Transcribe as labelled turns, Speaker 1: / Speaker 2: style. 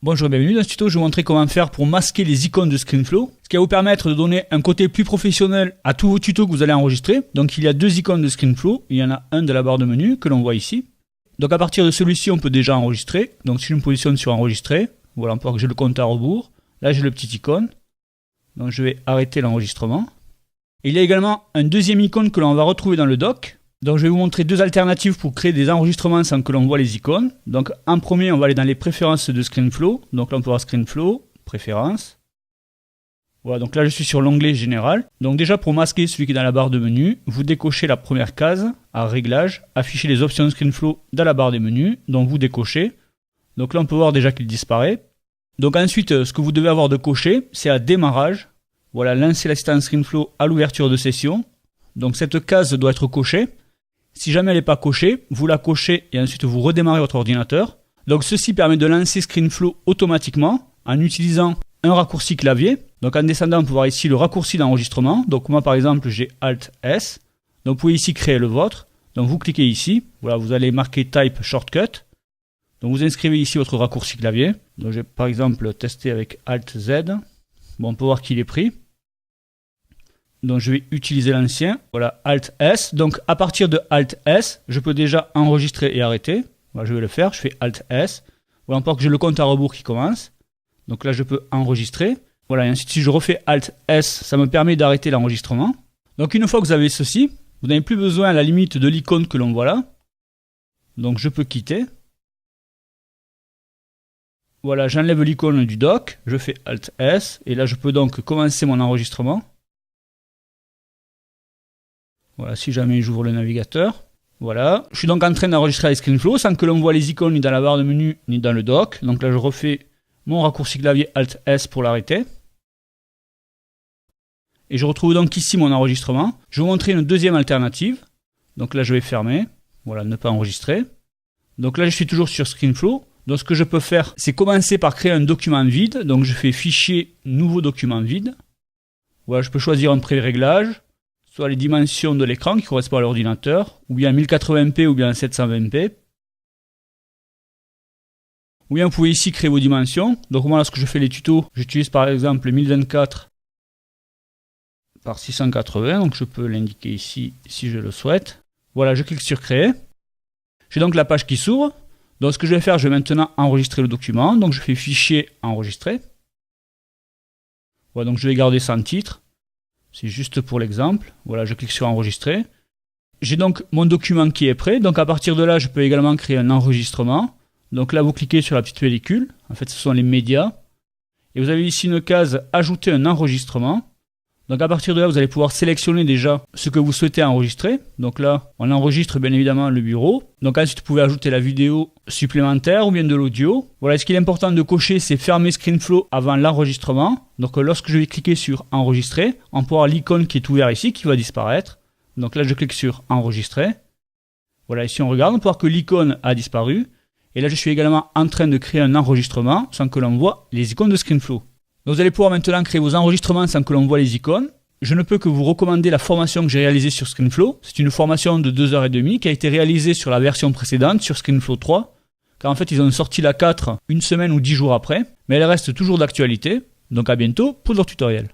Speaker 1: Bonjour et bienvenue. Dans ce tuto, je vais vous montrer comment faire pour masquer les icônes de ScreenFlow, ce qui va vous permettre de donner un côté plus professionnel à tous vos tutos que vous allez enregistrer. Donc il y a deux icônes de ScreenFlow, il y en a un de la barre de menu que l'on voit ici. Donc à partir de celui-ci, on peut déjà enregistrer. Donc si je me positionne sur enregistrer, voilà, on peut voir que j'ai le compte à rebours. Là j'ai le petit icône. Donc je vais arrêter l'enregistrement. Il y a également un deuxième icône que l'on va retrouver dans le doc. Donc je vais vous montrer deux alternatives pour créer des enregistrements sans que l'on voit les icônes. Donc en premier, on va aller dans les préférences de ScreenFlow. Donc là on peut voir ScreenFlow, préférences. Voilà, donc là je suis sur l'onglet général. Donc déjà pour masquer celui qui est dans la barre de menu, vous décochez la première case à réglages, afficher les options ScreenFlow dans la barre des menus. Donc vous décochez. Donc là on peut voir déjà qu'il disparaît. Donc ensuite, ce que vous devez avoir de coché, c'est à démarrage. Voilà, lancer l'assistant ScreenFlow à l'ouverture de session. Donc cette case doit être cochée. Si jamais elle n'est pas cochée, vous la cochez et ensuite vous redémarrez votre ordinateur. Donc ceci permet de lancer ScreenFlow automatiquement en utilisant un raccourci clavier. Donc en descendant, on peut voir ici le raccourci d'enregistrement. Donc moi par exemple j'ai Alt S. Donc vous pouvez ici créer le vôtre. Donc vous cliquez ici. Voilà, vous allez marquer Type Shortcut. Donc vous inscrivez ici votre raccourci clavier. Donc j'ai par exemple testé avec Alt Z. Bon, on peut voir qu'il est pris. Donc je vais utiliser l'ancien, voilà, Alt S. Donc à partir de Alt S, je peux déjà enregistrer et arrêter. Voilà, je vais le faire, je fais Alt S. Voilà, on peut voir que j'ai le compte à rebours qui commence. Donc là je peux enregistrer. Voilà, et ensuite si je refais Alt S, ça me permet d'arrêter l'enregistrement. Donc une fois que vous avez ceci, vous n'avez plus besoin à la limite de l'icône que l'on voit là. Donc je peux quitter. Voilà, j'enlève l'icône du dock, je fais Alt S, et là je peux donc commencer mon enregistrement. Voilà, si jamais j'ouvre le navigateur. Voilà, je suis donc en train d'enregistrer avec ScreenFlow sans que l'on voit les icônes ni dans la barre de menu ni dans le dock. Donc là je refais mon raccourci clavier Alt S pour l'arrêter. Et je retrouve donc ici mon enregistrement. Je vais vous montrer une deuxième alternative. Donc là je vais fermer. Voilà, ne pas enregistrer. Donc là je suis toujours sur ScreenFlow. Donc ce que je peux faire, c'est commencer par créer un document vide. Donc je fais fichier, nouveau document vide. Voilà, je peux choisir un pré-réglage. Soit les dimensions de l'écran qui correspondent à l'ordinateur, ou bien 1080p ou bien 720p. Ou bien vous pouvez ici créer vos dimensions. Donc moi lorsque je fais les tutos, j'utilise par exemple 1024 par 680, donc je peux l'indiquer ici si je le souhaite. Voilà, je clique sur créer. J'ai donc la page qui s'ouvre. Donc ce que je vais faire, je vais maintenant enregistrer le document. Donc je fais fichier, enregistrer. Voilà, donc je vais garder sans titre. C'est juste pour l'exemple. Voilà, je clique sur enregistrer. J'ai donc mon document qui est prêt. Donc à partir de là, je peux également créer un enregistrement. Donc là, vous cliquez sur la petite pellicule. En fait, ce sont les médias. Et vous avez ici une case ajouter un enregistrement. Donc à partir de là, vous allez pouvoir sélectionner déjà ce que vous souhaitez enregistrer. Donc là, on enregistre bien évidemment le bureau. Donc ensuite, vous pouvez ajouter la vidéo supplémentaire ou bien de l'audio. Voilà, ce qu'il est important de cocher, c'est fermer ScreenFlow avant l'enregistrement. Donc lorsque je vais cliquer sur enregistrer, on pourra voir l'icône qui est ouverte ici qui va disparaître. Donc là, je clique sur enregistrer. Voilà, ici on regarde, on peut voir que l'icône a disparu. Et là, je suis également en train de créer un enregistrement sans que l'on voit les icônes de ScreenFlow. Donc vous allez pouvoir maintenant créer vos enregistrements sans que l'on voit les icônes. Je ne peux que vous recommander la formation que j'ai réalisée sur ScreenFlow. C'est une formation de 2h30 qui a été réalisée sur la version précédente, sur ScreenFlow 3. Car en fait, ils ont sorti la 4 une semaine ou 10 jours après. Mais elle reste toujours d'actualité. Donc à bientôt pour d'autres tutoriels.